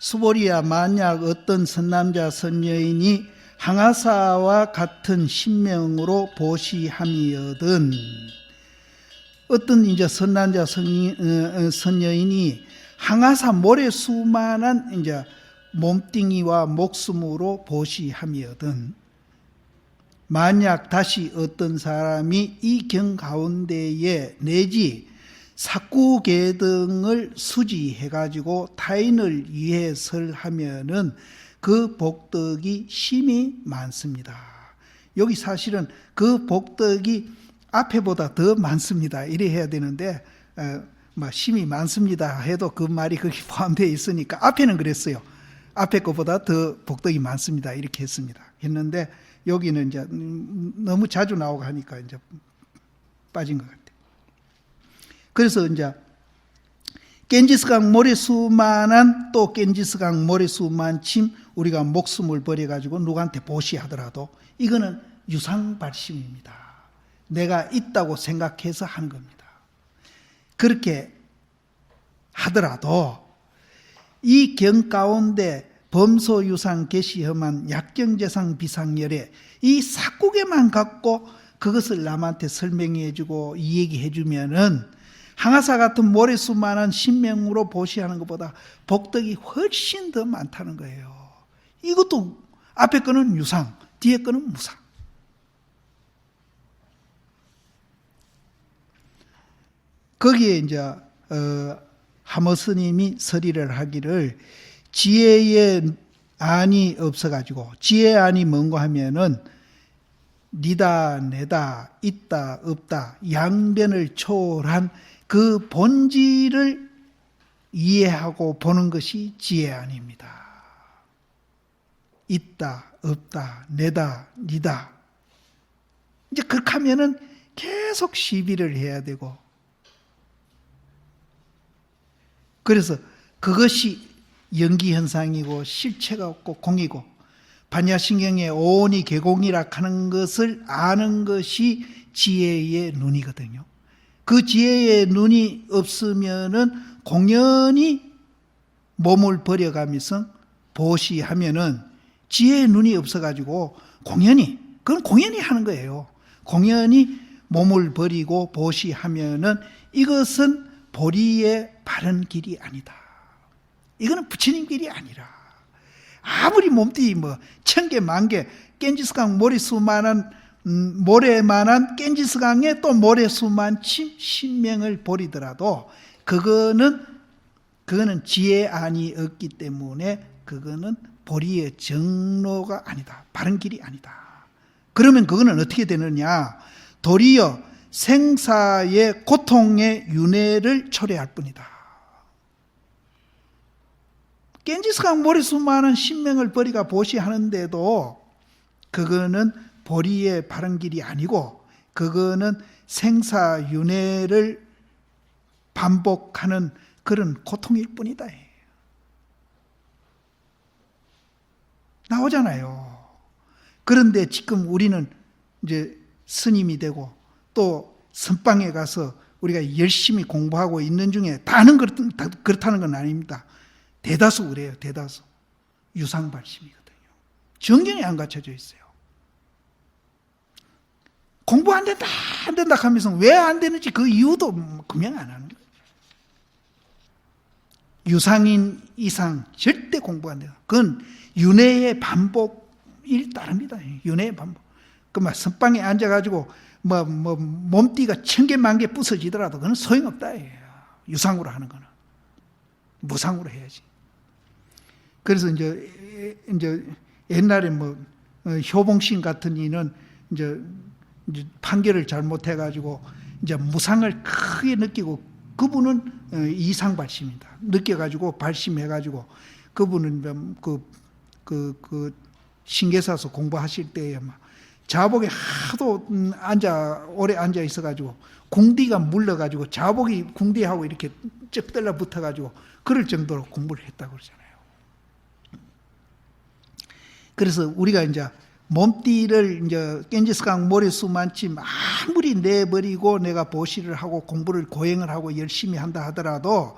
수보리야, 만약 어떤 선남자 선여인이 항아사와 같은 신명으로 보시함이거든, 어떤 이제 선남자 선여인이 항아사 모래수만한 이제 몸뚱이와 목숨으로 보시함이거든, 만약 다시 어떤 사람이 이 경 가운데에 내지 사구계등을 수지해가지고 타인을 위해 설하면은 그 복덕이 심히 많습니다. 여기 사실은 그 복덕이 앞에보다 더 많습니다. 이래 해야 되는데, 심히 많습니다 해도 그 말이 거기 포함되어 있으니까 앞에는 그랬어요. 앞에 것보다 더 복덕이 많습니다. 이렇게 했는데, 여기는 이제 너무 자주 나오고 하니까 이제 빠진 것 같아요. 그래서 이제 겐지스강 모래수만한, 또 겐지스강 모래수만침 우리가 목숨을 버려가지고 누구한테 보시하더라도 이거는 유상발심입니다. 내가 있다고 생각해서 한 겁니다. 그렇게 하더라도 이 경 가운데 범소유상 계시험한 약경재상 비상열에 이 사국에만 갖고 그것을 남한테 설명해주고 이 얘기해주면은 항아사 같은 모래수만한 신명으로 보시하는 것보다 복덕이 훨씬 더 많다는 거예요. 이것도 앞에 거는 유상, 뒤에 거는 무상. 거기에 이제 하모 스님이 서리를 하기를, 지혜의 안이 없어가지고, 지혜의 안이 뭔가 하면은 니다 내다 있다 없다 양변을 초월한 그 본질을 이해하고 보는 것이 지혜의 안입니다. 있다 없다 내다 니다, 이제 그렇게 하면은 계속 시비를 해야 되고, 그래서 그것이 연기현상이고 실체가 없고 공이고, 반야신경의 오온이 개공이라 하는 것을 아는 것이 지혜의 눈이거든요. 그 지혜의 눈이 없으면은 공연히 몸을 버려가면서 보시하면은, 지혜의 눈이 없어가지고 그건 공연히 하는 거예요. 공연히 몸을 버리고 보시하면은 이것은 보리의 바른 길이 아니다. 이거는 부처님 길이 아니라, 아무리 몸뚱이 1000개 만개 겐지스강 모래만한 겐지스강에 또 모래수만침 신명을 버리더라도 그거는 지혜 안이 없기 때문에 그거는 보리의 정로가 아니다. 바른 길이 아니다. 그러면 그거는 어떻게 되느냐? 도리어 생사의 고통의 윤회를 초래할 뿐이다. 겐지스강 모래수만한 신명을 버리가 보시하는데도 그거는 보리의 바른 길이 아니고, 그거는 생사윤회를 반복하는 그런 고통일 뿐이다. 나오잖아요. 그런데 지금 우리는 이제 스님이 되고 또 선방에 가서 우리가 열심히 공부하고 있는 중에 다는 그렇다는 건 아닙니다. 대다수 그래요. 대다수 유상발심이거든요. 정경이 안 갖춰져 있어요. 공부 안 된다 하면서 왜 안 되는지 그 이유도 금명 안 하는 거예요. 유상인 이상 절대 공부 안 돼요. 그건 윤회의 반복일 따릅니다. 윤회의 반복. 그만 선방에 앉아가지고 몸띠가 1000개 만개 부서지더라도 그건 소용없다. 유상으로 하는 거는 무상으로 해야지. 그래서 이제 옛날에 효봉신 같은 이는 이제 판결을 잘못해가지고 이제 무상을 크게 느끼고, 그분은 이상발심입니다. 느껴가지고 발심해가지고 그분은 그 신계사서 공부하실 때에 자복에 하도 오래 앉아 있어가지고 궁디가 물러가지고 자복이 궁디하고 이렇게 쩍 달라붙어가지고 그럴 정도로 공부를 했다고 그러잖아요. 그래서 우리가 이제 몸띠를 이제 겐지스강 모래수만침 아무리 내버리고 내가 보시를 하고 공부를 고행을 하고 열심히 한다 하더라도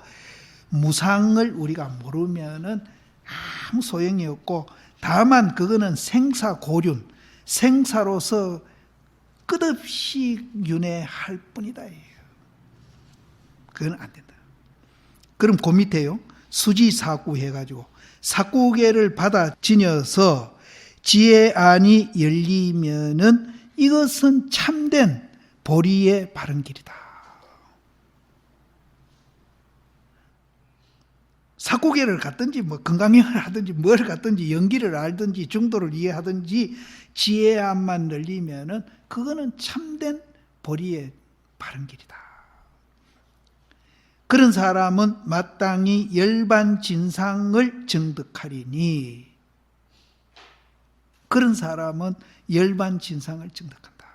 무상을 우리가 모르면은 아무 소용이 없고, 다만 그거는 생사고륜, 생사로서 끝없이 윤회할 뿐이다. 그건 안 된다. 그럼 그 밑에요, 수지사구 해가지고 사구계를 받아 지녀서 지혜안이 열리면은 이것은 참된 보리의 바른 길이다. 사구계를 갔든지 뭐 건강형을 하든지 뭘 갔든지 연기를 알든지 중도를 이해하든지 지혜안만 열리면은 그거는 참된 보리의 바른 길이다. 그런 사람은 마땅히 열반진상을 증득하리니, 그런 사람은 열반진상을 증득한다.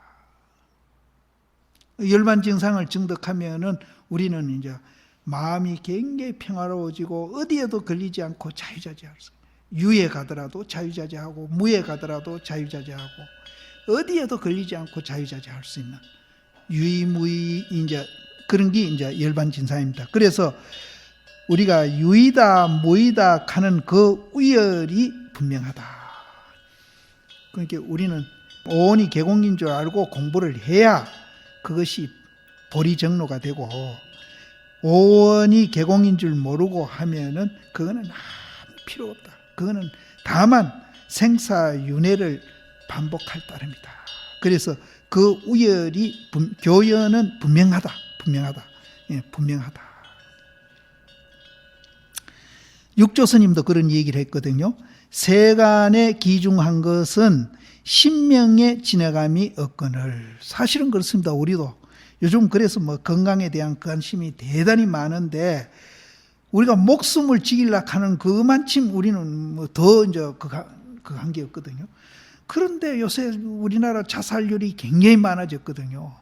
열반진상을 증득하면은 우리는 이제 마음이 굉장히 평화로워지고 어디에도 걸리지 않고 자유자재할 수 있어요. 유에 가더라도 자유자재하고 무에 가더라도 자유자재하고 어디에도 걸리지 않고 자유자재할 수 있는 유의무의 이제 그런 게 이제 열반진상입니다. 그래서 우리가 유이다 무이다 하는 그 우열이 분명하다. 그러니까 우리는 오온이 계공인 줄 알고 공부를 해야 그것이 보리정로가 되고, 오온이 계공인 줄 모르고 하면은 그거는 아무 필요 없다. 그거는 다만 생사윤회를 반복할 따름이다. 그래서 그 우열이 교연은 분명하다. 예, 분명하다. 육조스님도 그런 얘기를 했거든요. 세간에 기중한 것은 신명의 지나감이 없거늘. 사실은 그렇습니다. 우리도 요즘 그래서 뭐 건강에 대한 관심이 대단히 많은데, 우리가 목숨을 지키려고 하는 그만큼 우리는 뭐 더 이제 그 한게 없거든요. 그런데 요새 우리나라 자살률이 굉장히 많아졌거든요.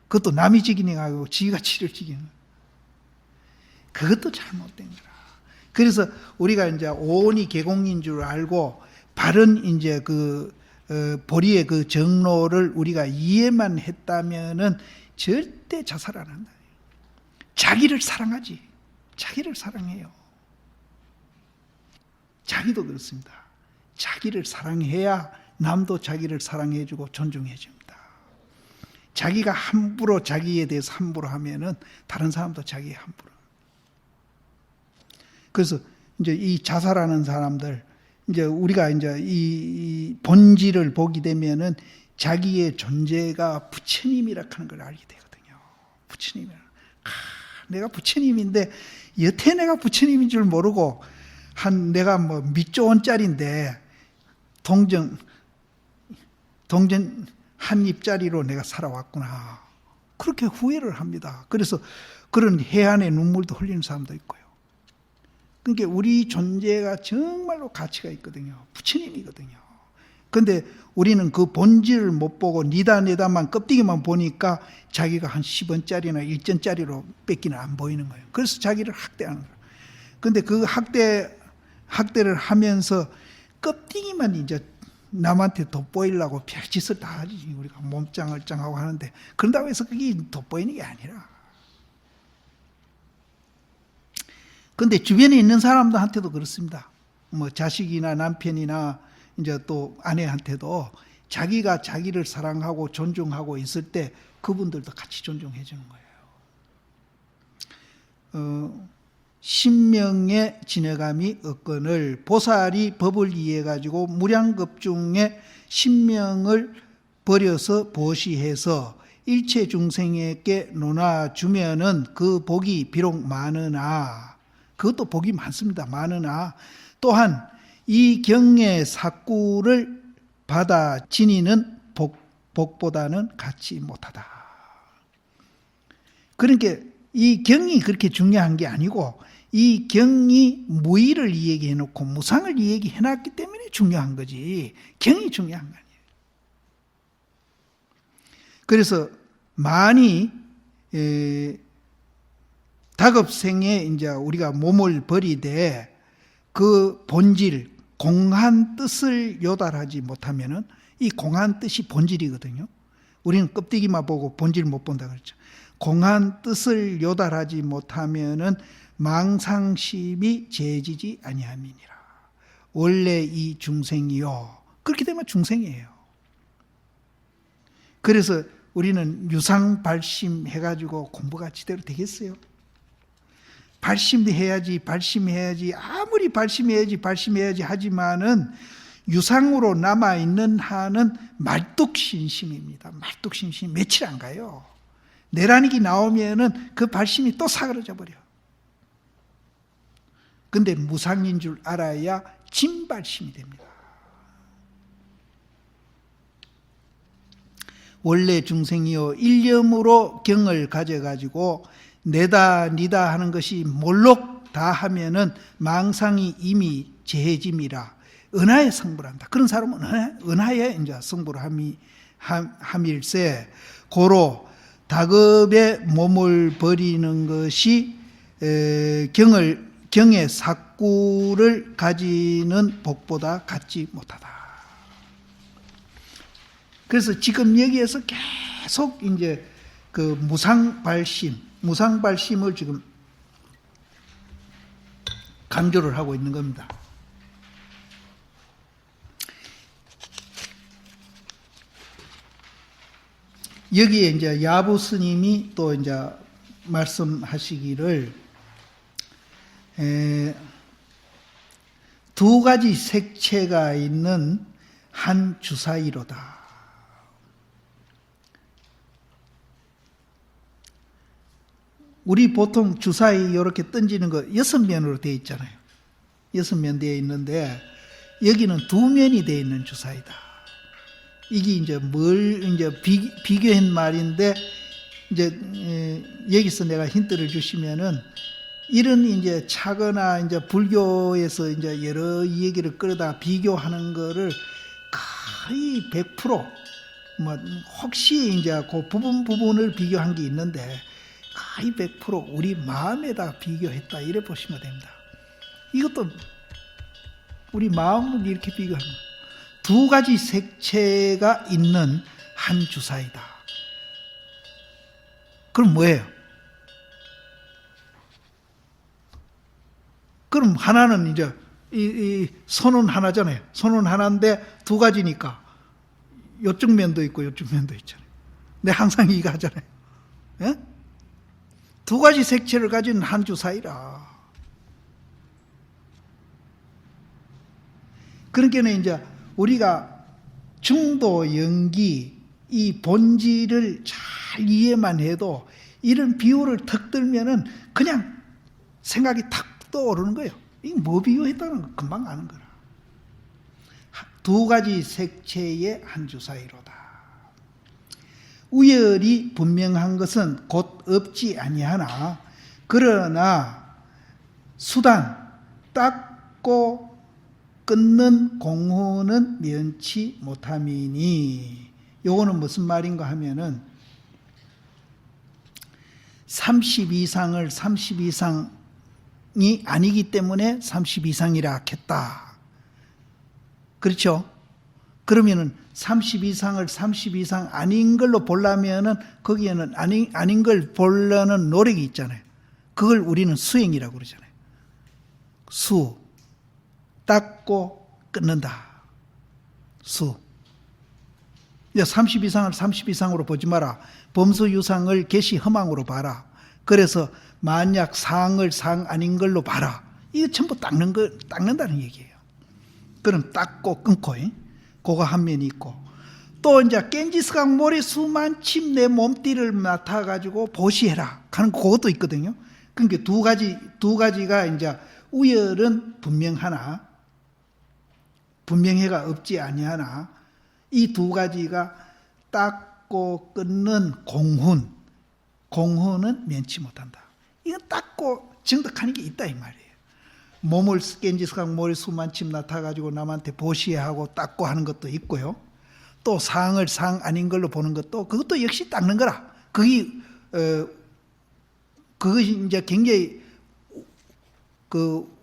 그것도 남이 지기니까 지가 치를 지기는. 그것도 잘못된 거라. 그래서 우리가 이제 오온이 계공인 줄 알고 바른 이제 그 보리의 그 정로를 우리가 이해만 했다면은 절대 자살 안 한다. 자기를 사랑하지. 자기를 사랑해요. 자기도 그렇습니다. 자기를 사랑해야 남도 자기를 사랑해주고 존중해줍니다. 자기가 함부로 자기에 대해서 함부로 하면은 다른 사람도 자기에 함부로. 그래서 이제 이 자살하는 사람들, 이제 우리가 이제 이 본질을 보게 되면은 자기의 존재가 부처님이라 하는 걸 알게 되거든요. 부처님이라. 내가 부처님인데 여태 내가 부처님인 줄 모르고 내가 뭐 밑조 원짜리인데 동전 한 입짜리로 내가 살아왔구나. 그렇게 후회를 합니다. 그래서 그런 해안의 눈물도 흘리는 사람도 있고요. 그러니까 우리 존재가 정말로 가치가 있거든요. 부처님이거든요. 그런데 우리는 그 본질을 못 보고 니다 내다만 껍데기만 보니까 자기가 한 10원짜리나 1전짜리로 뺏기는 안 보이는 거예요. 그래서 자기를 학대하는 거예요. 그런데 그 학대를 하면서 껍데기만 이제 남한테 돋보이려고 별짓을 다 하지. 우리가 몸짱얼짱하고 하는데, 그런다고 해서 그게 돋보이는 게 아니라. 근데 주변에 있는 사람들한테도 그렇습니다. 뭐 자식이나 남편이나 이제 또 아내한테도 자기가 자기를 사랑하고 존중하고 있을 때 그분들도 같이 존중해 주는 거예요. 신명의 진해감이 없거늘 보살이 법을 이해해 가지고 무량겁중에 신명을 버려서 보시해서 일체 중생에게 논하주면은 그 복이 비록 많으나, 그것도 복이 많습니다. 많으나 또한 이 경의 사구를 받아 지니는 복보다는 갖지 못하다. 그러니까 이 경이 그렇게 중요한 게 아니고, 이 경이 무의를 이야기해 놓고 무상을 이야기해 놨기 때문에 중요한 거지, 경이 중요한 거 아니에요. 그래서 많이 다급생에 이제 우리가 몸을 버리되 그 본질, 공한 뜻을 요달하지 못하면은, 이 공한 뜻이 본질이거든요. 우리는 껍데기만 보고 본질 못 본다 그랬죠. 공한 뜻을 요달하지 못하면은 망상심이 재지지 아니함이니라. 원래 이 중생이요. 그렇게 되면 중생이에요. 그래서 우리는 유상 발심해가지고 공부가 제대로 되겠어요? 발심해야지 아무리 발심해야지 하지만은 유상으로 남아있는 한은 말뚝신심입니다. 말뚝신심 며칠 안 가요. 내란익이 나오면은 그 발심이 또 사그러져 버려. 근데 무상인 줄 알아야 진발심이 됩니다. 원래 중생이요 일념으로 경을 가져가지고 내다 니다 하는 것이 몰록 다 하면은 망상이 이미 재해짐이라 은하에 성불한다. 그런 사람은 은하에 이제 성불을 함일세 고로 다급에 몸을 버리는 것이 경의 사구를 가지는 복보다 같지 못하다. 그래서 지금 여기에서 계속 이제 그 무상발심을 지금 강조를 하고 있는 겁니다. 여기에 이제 야부 스님이 또 이제 말씀하시기를 두 가지 색채가 있는 한 주사위로다. 우리 보통 주사위 이렇게 던지는 거 6면으로 되어 있잖아요. 6면 되어 있는데 여기는 2면이 되어 있는 주사위다. 이게 이제 비교한 말인데 이제 여기서 내가 힌트를 주시면은 이런 이제 차거나 이제 불교에서 이제 여러 얘기를 끌어다 비교하는 거를 거의 100% 뭐 혹시 이제 그 부분을 비교한 게 있는데 거의 100% 우리 마음에다 비교했다 이래 보시면 됩니다. 이것도 우리 마음을 이렇게 비교하는 거예요. 두 가지 색채가 있는 한 주사위다. 그럼 뭐예요? 그럼 하나는 이제 이 손은 하나잖아요. 손은 하나인데 두 가지니까 이쪽 면도 있고 이쪽 면도 있잖아요. 근데 항상 이거 하잖아요. 예? 두 가지 색채를 가진 한 주사위라. 그러니까 이제 우리가 중도 연기 이 본질을 잘 이해만 해도 이런 비유를 턱 들면은 그냥 생각이 탁 떠오르는 거예요. 이게 뭐 비유했다는 거 금방 아는 거라. 두 가지 색채의 한 주사위로다. 우열이 분명한 것은 곧 없지 아니하나 그러나 수단 닦고 끊는 공후는 면치 못함이니 요거는 무슨 말인가 하면은 32상을 32상이 아니기 때문에 32상이라 했다. 그렇죠? 그러면은 32상을 32상 아닌 걸로 보려면은 거기에는 아닌 걸 보려는 노력이 있잖아요. 그걸 우리는 수행이라고 그러잖아요. 수, 닦고 끊는다. 수. 이제 32상을 32상으로 보지 마라. 범수유상을 계시허망으로 봐라. 그래서 만약 상을 상 아닌 걸로 봐라. 이거 전부 닦는다는 얘기예요. 그럼 닦고 끊고, 그거 한 면이 있고, 또 이제 깬지스강 모래 수만침 내 몸띠를 맡아가지고 보시해라 하는 그것도 있거든요. 그러니까 두 가지가 이제 우열은 분명하나, 분명해가 없지 아니하나, 이 두 가지가 닦고 끊는 공훈은 면치 못한다. 이건 닦고 정득하는 게 있다 이 말이에요. 몸을 깬지스강 모래 수만침 나타가지고 남한테 보시하고 닦고 하는 것도 있고요. 또 상을 상 아닌 걸로 보는 것도 그것도 역시 닦는 거라. 그것이 이제 굉장히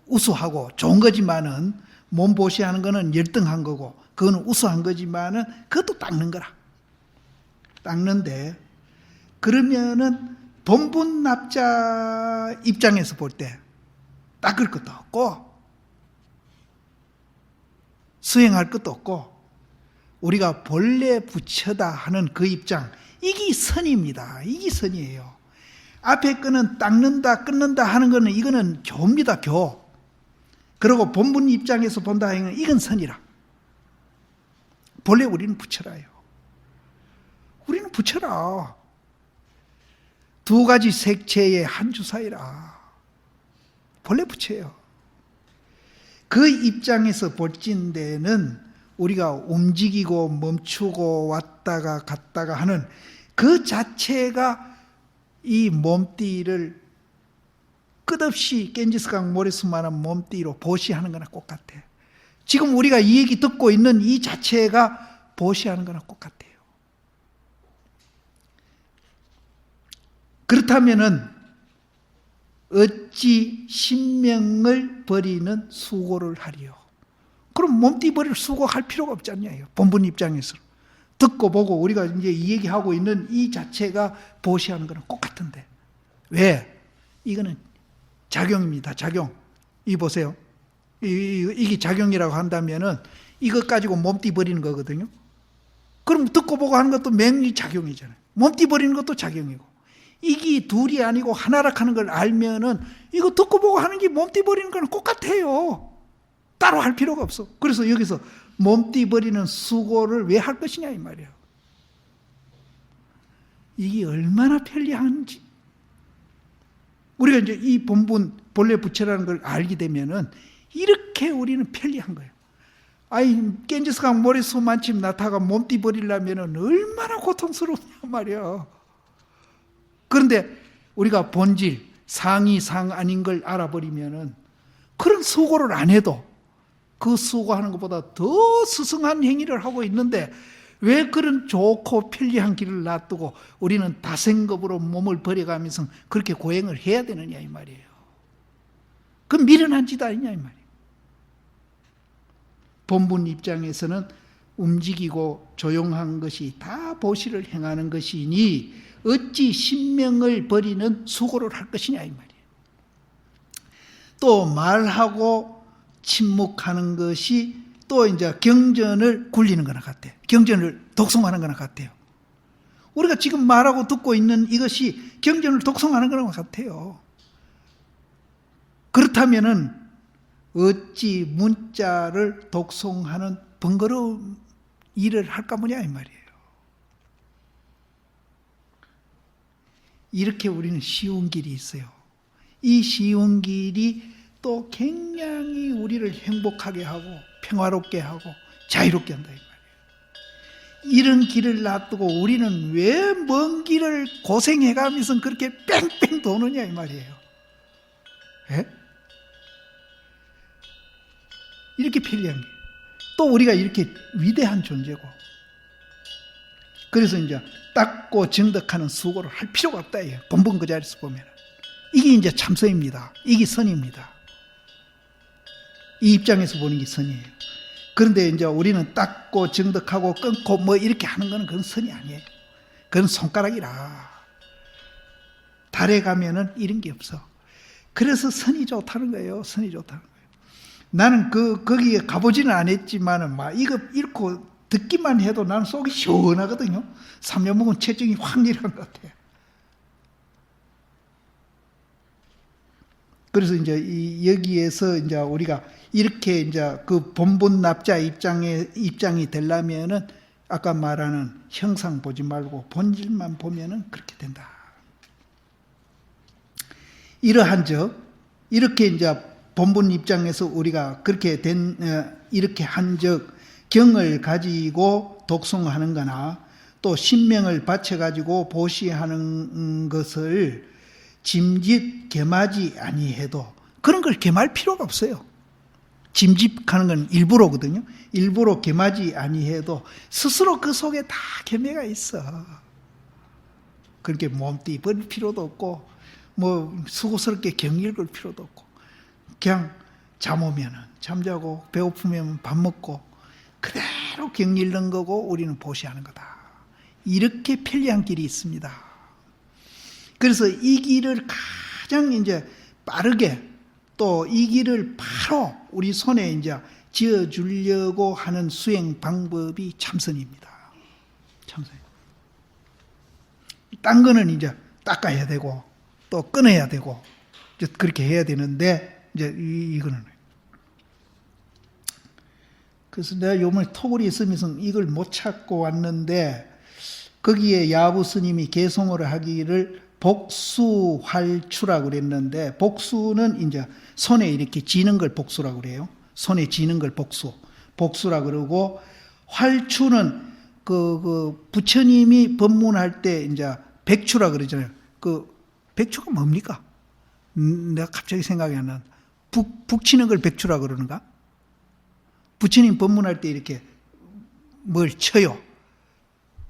우수하고 좋은 거지만은 몸 보시하는 거는 열등한 거고 그거는 우수한 거지만은 그것도 닦는 거라. 닦는데 그러면은 본분납자 입장에서 볼 때 닦을 것도 없고 수행할 것도 없고 우리가 본래 부처다 하는 그 입장, 이게 선입니다. 이게 선이에요. 앞에 거는 닦는다 끊는다 하는 거는 이거는 교입니다. 교. 그리고 본분 입장에서 본다 하는 건 이건 선이라. 본래 우리는 부처라요. 우리는 부처라. 두 가지 색채의 한 주사이라. 본래 부처예요. 그 입장에서 볼진 데는 우리가 움직이고 멈추고 왔다가 갔다가 하는 그 자체가 이 몸띠를 끝없이 겐지스강 모래수만한 몸띠로 보시하는 거나 똑같아요. 지금 우리가 이 얘기 듣고 있는 이 자체가 보시하는 거나 똑같아요. 그렇다면은 어찌 신명을 버리는 수고를 하리요? 그럼 몸띠 버릴 수고할 필요가 없지 않냐요. 본분 입장에서. 듣고 보고 우리가 이제 이 얘기하고 있는 이 자체가 보시하는 거는 똑같은데. 왜? 이거는 작용입니다. 작용. 이 보세요. 이게 작용이라고 한다면은 이것 가지고 몸띠 버리는 거거든요. 그럼 듣고 보고 하는 것도 맹리 작용이잖아요. 몸띠 버리는 것도 작용이고. 이게 둘이 아니고 하나라 하는 걸 알면은 이거 듣고 보고 하는 게 몸띠 버리는 거는 똑같아요. 따로 할 필요가 없어. 그래서 여기서 몸띠 버리는 수고를 왜 할 것이냐 이 말이에요. 이게 얼마나 편리한지. 우리가 이제 이 본분 본래 부처라는 걸 알게 되면은 이렇게 우리는 편리한 거예요. 아이 겐지스강 모래수만침 나타가 몸띠 버리려면은 얼마나 고통스럽냐 말이야. 그런데 우리가 본질 상이 상 아닌 걸 알아버리면은 그런 수고를 안 해도 그 수고하는 것보다 더 스승한 행위를 하고 있는데 왜 그런 좋고 편리한 길을 놔두고 우리는 다생겁으로 몸을 버려가면서 그렇게 고행을 해야 되느냐 이 말이에요. 그 미련한 짓 아니냐 이 말이에요. 본분 입장에서는 움직이고 조용한 것이 다 보시를 행하는 것이니 어찌 신명을 버리는 수고를 할 것이냐 이 말이에요. 또 말하고 침묵하는 것이 또 이제 경전을 굴리는 거나 같아요. 경전을 독송하는 거나 같아요. 우리가 지금 말하고 듣고 있는 이것이 경전을 독송하는 거나 같아요. 그렇다면은 어찌 문자를 독송하는 번거로운 일을 할까 뭐냐 이 말이에요. 이렇게 우리는 쉬운 길이 있어요. 이 쉬운 길이 또 굉장히 우리를 행복하게 하고 평화롭게 하고 자유롭게 한다 이 말이에요. 이런 길을 놔두고 우리는 왜 먼 길을 고생해가면서 그렇게 뺑뺑 도느냐 이 말이에요. 예? 이렇게 편리한 게. 또 우리가 이렇게 위대한 존재고. 그래서 이제 닦고 정덕하는 수고를 할 필요가 없다. 본분 그 자리에서 보면. 이게 이제 참선입니다. 이게 선입니다. 이 입장에서 보는 게 선이에요. 그런데 이제 우리는 닦고 정덕하고 끊고 뭐 이렇게 하는 거는 그건 선이 아니에요. 그건 손가락이라. 달에 가면은 이런 게 없어. 그래서 선이 좋다는 거예요. 선이 좋다는 거예요. 나는 거기에 가보지는 않았지만은 막 이거 읽고 듣기만 해도 나는 속이 시원하거든요. 3년 먹은 체증이 확 내려간 것 같아요. 그래서 이제 여기에서 이제 우리가 이렇게 이제 그 본분 납자 입장이 되려면은 아까 말하는 형상 보지 말고 본질만 보면은 그렇게 된다. 이렇게 이제 본분 입장에서 우리가 그렇게 이렇게 한즉 경을 가지고 독송하는 거나 또 신명을 바쳐가지고 보시하는 것을 짐짓 겸하지 아니해도 그런 걸 겸할 필요가 없어요. 짐짓하는 건 일부러거든요. 일부러 겸하지 아니해도 스스로 그 속에 다 겸해가 있어. 그렇게 몸띠 버릴 필요도 없고 뭐 수고스럽게 경 읽을 필요도 없고 그냥 잠 오면은 잠자고 배고프면 밥 먹고 그대로 경 읽는 거고 우리는 보시하는 거다. 이렇게 편리한 길이 있습니다. 그래서 이 길을 가장 이제 빠르게 또 이 길을 바로 우리 손에 이제 지어주려고 하는 수행 방법이 참선입니다. 참선. 딴 거는 이제 닦아야 되고 또 끊어야 되고 이제 그렇게 해야 되는데 이제 이거는 그래서 내가 요번에 토굴이 있으면서 이걸 못 찾고 왔는데 거기에 야부 스님이 개송을 하기를 복수활추라고 그랬는데 복수는 이제 손에 이렇게 쥐는 걸 복수라고 그래요. 손에 쥐는 걸 복수라고 그러고 활추는 그 부처님이 법문할 때 이제 백추라 그러잖아요. 그 백추가 뭡니까? 내가 갑자기 생각이 안 나. 북치는 걸 백추라 그러는가? 부처님 법문할 때 이렇게 뭘 쳐요.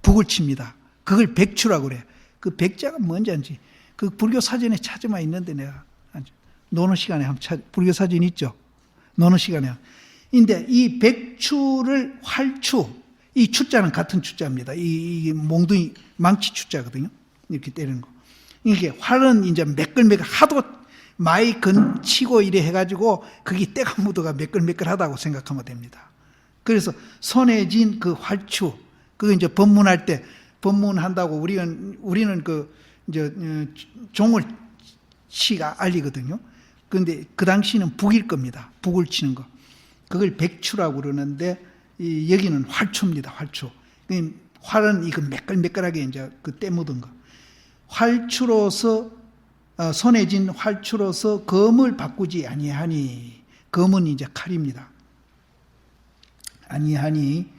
북을 칩니다. 그걸 백추라고 그래. 그 백자가 뭔지 알지? 그 불교 사전에 찾으면 있는데 내가 노는 시간에 한번 불교 사전 있죠? 노는 시간에. 근데 이 백추를 활추, 이 추자는 같은 추자입니다. 이 몽둥이 망치 추자거든요. 이렇게 때리는 거. 이게 활은 이제 매끌매끌 하도 많이 건치고 이래 해가지고 그게 때가 묻어가 매끌매끌하다고 생각하면 됩니다. 그래서 손에 쥔 그 활추, 그거 이제 법문할 때 법문한다고 우리는 그 이제 종을 치가 알리거든요. 그런데 그 당시는 북일 겁니다. 북을 치는 거. 그걸 백추라고 그러는데 여기는 활추입니다. 활추. 활은 이거 매끌매끌하게 이제 그 때 묻은 거. 활추로서 손에 쥔 활추로서 검을 바꾸지 아니하니 검은 이제 칼입니다. 아니하니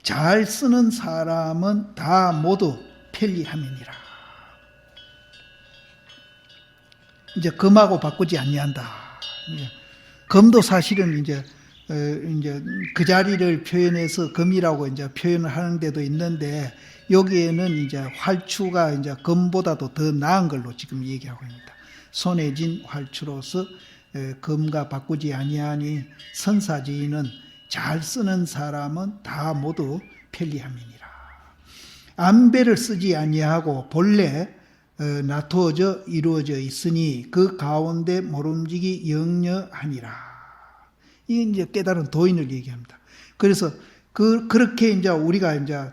잘 쓰는 사람은 다 모두 편리함이니라. 이제 검하고 바꾸지 아니한다. 검도 사실은 이제 그 자리를 표현해서 검이라고 이제 표현을 하는 데도 있는데 여기에는 이제 활추가 이제 검보다도 더 나은 걸로 지금 얘기하고 있습니다. 손에 쥔 활추로서 검과 바꾸지 아니하니 선사지인은 잘 쓰는 사람은 다 모두 편리함이니라. 안배를 쓰지 아니하고 본래 놔두어져 이루어져 있으니 그 가운데 모름지기 영려하니라. 이게 이제 깨달은 도인을 얘기합니다. 그래서 그렇게 이제 우리가 이제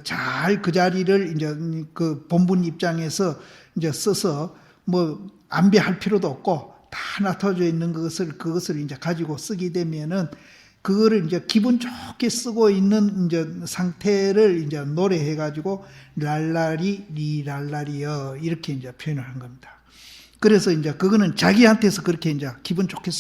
잘 그 자리를 이제 그 본분 입장에서 이제 써서 뭐 안배할 필요도 없고 다 놔둬져 있는 그것을 이제 가지고 쓰게 되면은 그거를 이제 기분 좋게 쓰고 있는 이제 상태를 이제 노래해 가지고 랄라리 리랄라리여 이렇게 이제 표현을 한 겁니다. 그래서 이제 그거는 자기한테서 그렇게 이제 기분 좋게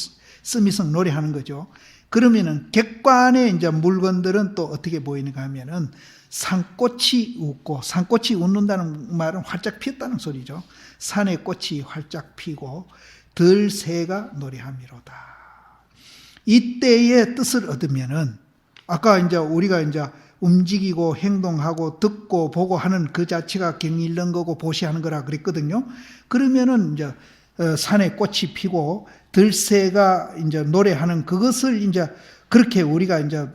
쓰면서 노래하는 거죠. 그러면은 객관의 이제 물건들은 또 어떻게 보이는가 하면은 산꽃이 웃고, 산꽃이 웃는다는 말은 활짝 피었다는 소리죠. 산의 꽃이 활짝 피고 들새가 노래함이로다. 이때의 뜻을 얻으면은 아까 이제 우리가 이제 움직이고 행동하고 듣고 보고 하는 그 자체가 경일는 거고 보시하는 거라 그랬거든요. 그러면은 이제 산에 꽃이 피고 들새가 이제 노래하는 그것을 이제 그렇게 우리가 이제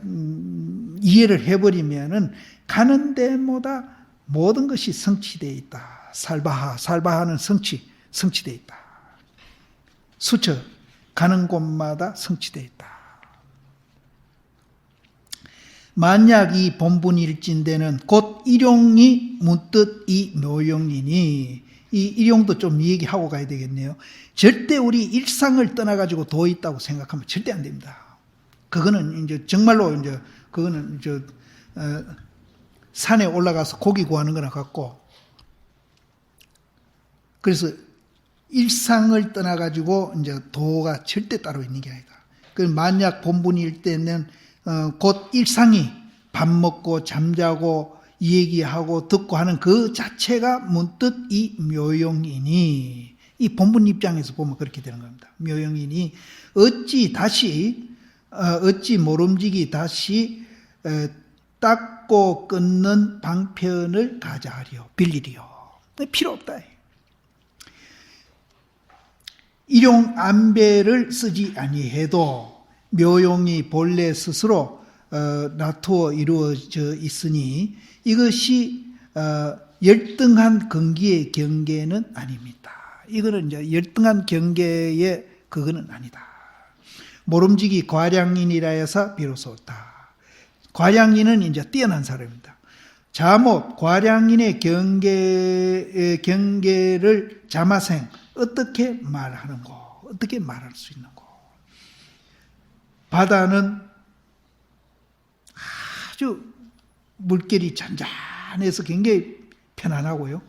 이해를 해버리면은 가는 데마다 모든 것이 성취되어 있다. 살바하는 성취되어 있다. 수처 가는 곳마다 성취되어 있다. 만약 이 본분일진대는 곧 일용이 문뜻 이 묘용이니 이 일용도 좀 얘기하고 가야 되겠네요. 절대 우리 일상을 떠나가지고 도 있다고 생각하면 절대 안 됩니다. 그거는 이제 정말로 이제 그거는 산에 올라가서 고기 구하는 거나 같고 그래서 일상을 떠나가지고 이제 도가 절대 따로 있는 게 아니다. 그 만약 본분일 때는 곧 일상이 밥 먹고 잠자고 얘기하고 듣고 하는 그 자체가 문뜻 이 묘용이니 이 본분 입장에서 보면 그렇게 되는 겁니다. 묘용이니 어찌 모름지기 다시 닦고 끊는 방편을 가자하리요 빌리리요. 필요 없다. 일용 안배를 쓰지 아니해도 묘용이 본래 스스로 놔두어 이루어져 있으니 이것이 열등한 경기의 경계는 아닙니다. 이거는 이제 열등한 경계의 그거는 아니다. 모름지기 과량인이라 해서 비로소 옳다. 과량인은 이제 뛰어난 사람입니다. 자못 과량인의 경계를 자마생 어떻게 말하는고, 어떻게 말할 수 있는고. 바다는 아주 물결이 잔잔해서 굉장히 편안하고요.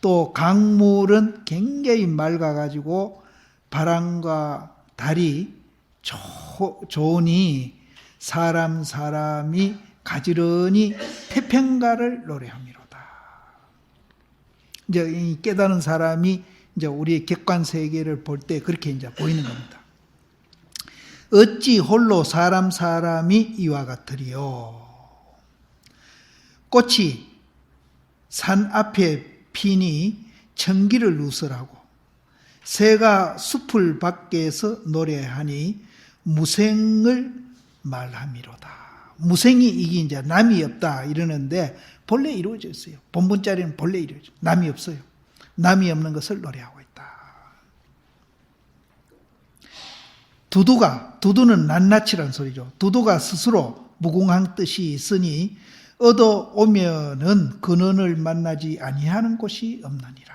또 강물은 굉장히 맑아가지고 바람과 달이 좋으니 사람이 가지런히 태평가를 노래함이로다. 이제 이 깨달은 사람이 이제 우리의 객관 세계를 볼 때 그렇게 이제 보이는 겁니다. 어찌 홀로 사람이 이와 같으리요. 꽃이 산 앞에 피니 청기를 누설하고 새가 숲을 밖에서 노래하니 무생을 말함이로다. 무생이 이게 이제 남이 없다 이러는데 본래 이루어져 있어요. 본문자리는 본래 이루어져. 남이 없어요. 남이 없는 것을 노래하고 있다. 두두는 낱낱이란 소리죠. 두두가 스스로 무궁한 뜻이 있으니 얻어오면은 근원을 만나지 아니하는 곳이 없느니라.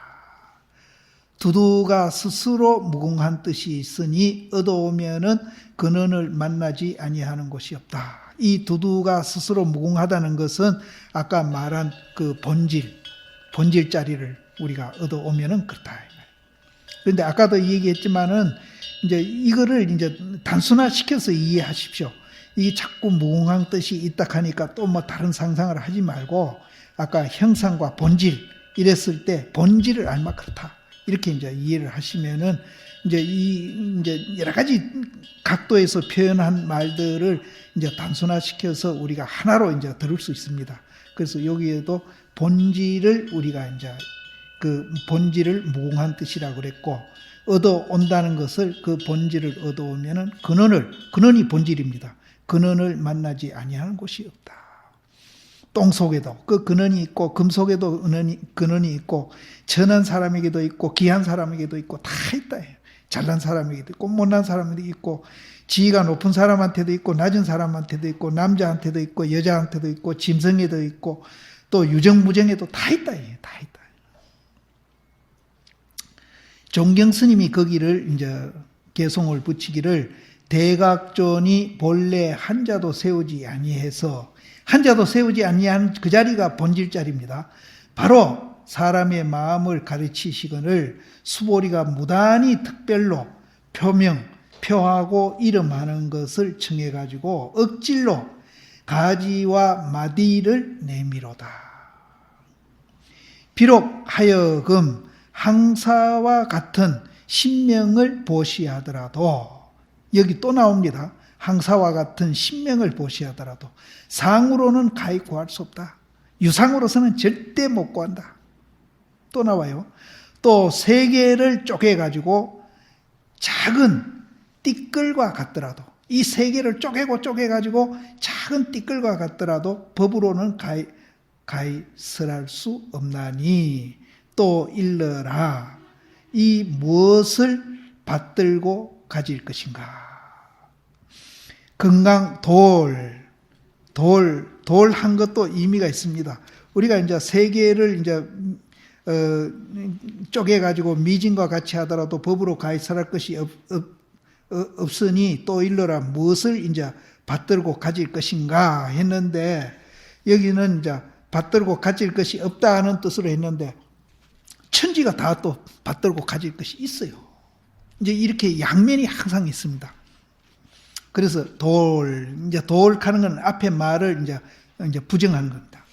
두두가 스스로 무궁한 뜻이 있으니 얻어오면은 근원을 만나지 아니하는 곳이 없다. 이 두두가 스스로 무궁하다는 것은 아까 말한 그 본질자리를 우리가 얻어오면은 그렇다. 그런데 아까도 얘기했지만은 이제 이거를 이제 단순화시켜서 이해하십시오. 이게 자꾸 무궁한 뜻이 있다 하니까 또 뭐 다른 상상을 하지 말고 아까 형상과 본질 이랬을 때 본질을 알면 그렇다. 이렇게 이제 이해를 하시면은 이제 여러 가지 각도에서 표현한 말들을 이제 단순화시켜서 우리가 하나로 이제 들을 수 있습니다. 그래서 여기에도 본질을 우리가 이제 그 본질을 무궁한 뜻이라고 그랬고 얻어온다는 것을 그 본질을 얻어오면은 근원이 본질입니다. 근원을 만나지 아니하는 곳이 없다. 똥 속에도 그 근원이 있고 금 속에도 근원이 있고 천한 사람에게도 있고 귀한 사람에게도 있고 다 있다. 잘난 사람에게도 있고 못난 사람에게도 있고 지위가 높은 사람한테도 있고 낮은 사람한테도 있고 남자한테도 있고 여자한테도 있고 짐승에도 있고 또 유정무정에도 다 있다. 다 있다. 종경 스님이 거기를 이제 개송을 붙이기를 대각존이 본래 한자도 세우지 아니해서 한자도 세우지 아니한 그 자리가 본질 자리입니다. 바로 사람의 마음을 가르치시거늘 수보리가 무단히 특별로 표하고 이름하는 것을 청해가지고 억질로 가지와 마디를 내미로다. 비록 하여금 항사와 같은 신명을 보시하더라도 여기 또 나옵니다. 항사와 같은 신명을 보시하더라도 상으로는 가히 구할 수 없다. 유상으로서는 절대 못 구한다. 또 나와요. 또 세계를 쪼개가지고 작은 띠끌과 같더라도 이 세계를 쪼개가지고 작은 띠끌과 같더라도 법으로는 가히 설할 수 없나니 또 일러라. 이 무엇을 받들고 가질 것인가. 건강 돌 한 것도 의미가 있습니다. 우리가 이제 세계를 이제 쪼개가지고 미진과 같이 하더라도 법으로 가히 설할 것이 없으니 또 일러라. 무엇을 이제 받들고 가질 것인가 했는데 여기는 이제 받들고 가질 것이 없다는 뜻으로 했는데 천지가 다 또 받들고 가질 것이 있어요. 이제 이렇게 양면이 항상 있습니다. 그래서 이제 하는 건 앞에 말을 이제 부정하는 겁니다.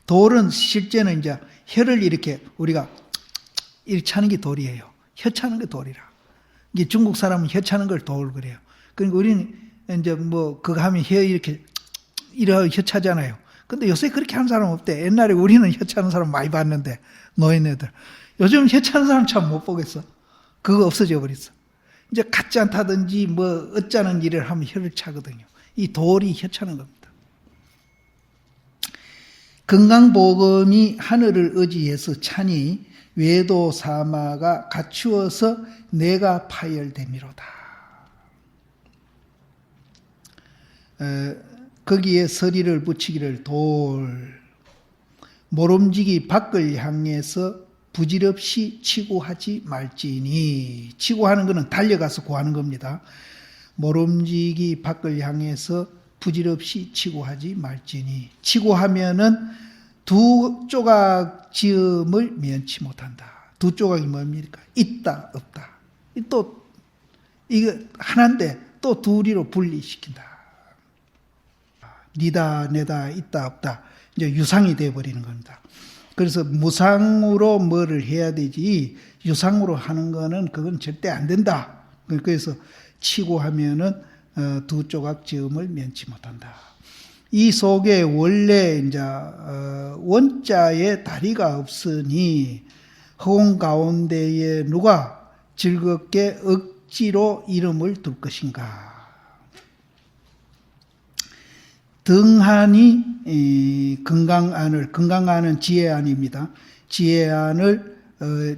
돌은 실제는 이제 혀를 이렇게 우리가 이렇게 차는 게 돌이에요. 혀 차는 게 돌이라. 이게 중국 사람은 혀 차는 걸 돌 그래요. 그러니까 우리는 이제 뭐 그거 하면 혀 이렇게 혀 차잖아요. 근데 요새 그렇게 하는 사람 없대. 옛날에 우리는 혀 차는 사람 많이 봤는데 노인네들. 요즘 혀 차는 사람 참 못 보겠어. 그거 없어져 버렸어. 이제 같지 않다든지 뭐 어쩌는 일을 하면 혀를 차거든요. 이 돌이 혀 차는 겁니다. 건강보검이 하늘을 의지해서 차니 외도 사마가 갖추어서 내가 파열됨이로다. 거기에 서리를 붙이기를 돌 모름지기 밖을 향해서 부질없이 치고하지 말지니. 치고하는 것은 달려가서 구하는 겁니다. 모름지기 밖을 향해서 부질없이 치고하지 말지니. 치고하면은 두 조각 지음을 면치 못한다. 두 조각이 뭡니까? 있다 없다. 또 이거 하나인데 또 둘이로 분리시킨다. 니다 내다 있다 없다. 이제 유상이 되어버리는 겁니다. 그래서 무상으로 뭐를 해야 되지 유상으로 하는 거는 그건 절대 안 된다. 그래서 치고 하면은 두 조각 지음을 면치 못한다. 이 속에 원래 이제 원자에 다리가 없으니 허공 가운데에 누가 즐겁게 억지로 이름을 둘 것인가. 등한이 건강안은 지혜안입니다. 지혜안을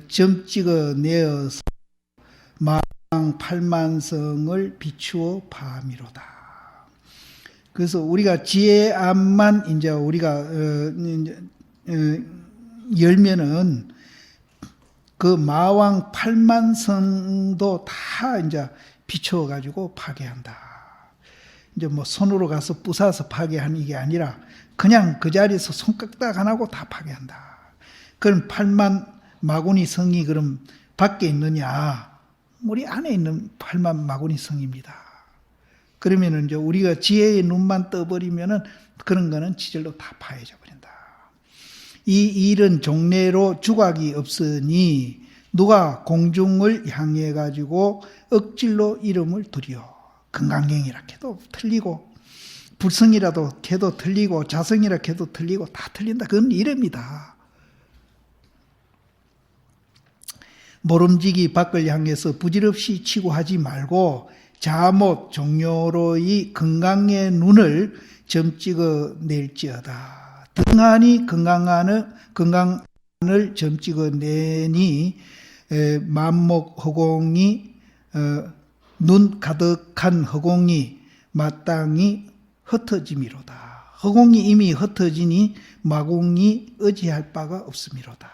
점 찍어 내어서 마왕 팔만성을 비추어 파미로다. 그래서 우리가 지혜안만 이제 우리가 열면은 그 마왕 팔만성도 다 이제 비추어 가지고 파괴한다. 이제 뭐 손으로 가서 부숴서 파괴하는 이게 아니라 그냥 그 자리에서 손깍딱 안 하고 다 파괴한다. 그럼 8만 마구니 성이 그럼 밖에 있느냐? 우리 안에 있는 8만 마구니 성입니다. 그러면은 이제 우리가 지혜의 눈만 떠버리면은 그런 거는 지절로 다 파해져 버린다. 이 일은 종래로 주각이 없으니 누가 공중을 향해 가지고 억질로 이름을 두려. 건강경이라 해도 틀리고 불성이라도 해도 틀리고 자성이라 해도 틀리고 다 틀린다. 그건 이름이다. 모름지기 밖을 향해서 부질없이 치고 하지 말고 자못 종료로의 건강의 눈을 점 찍어 낼지어다. 등한이 건강안을 점 찍어 내니 만목 허공이 눈 가득한 허공이 마땅히 흩어짐이로다. 허공이 이미 흩어지니 마공이 의지할 바가 없음이로다.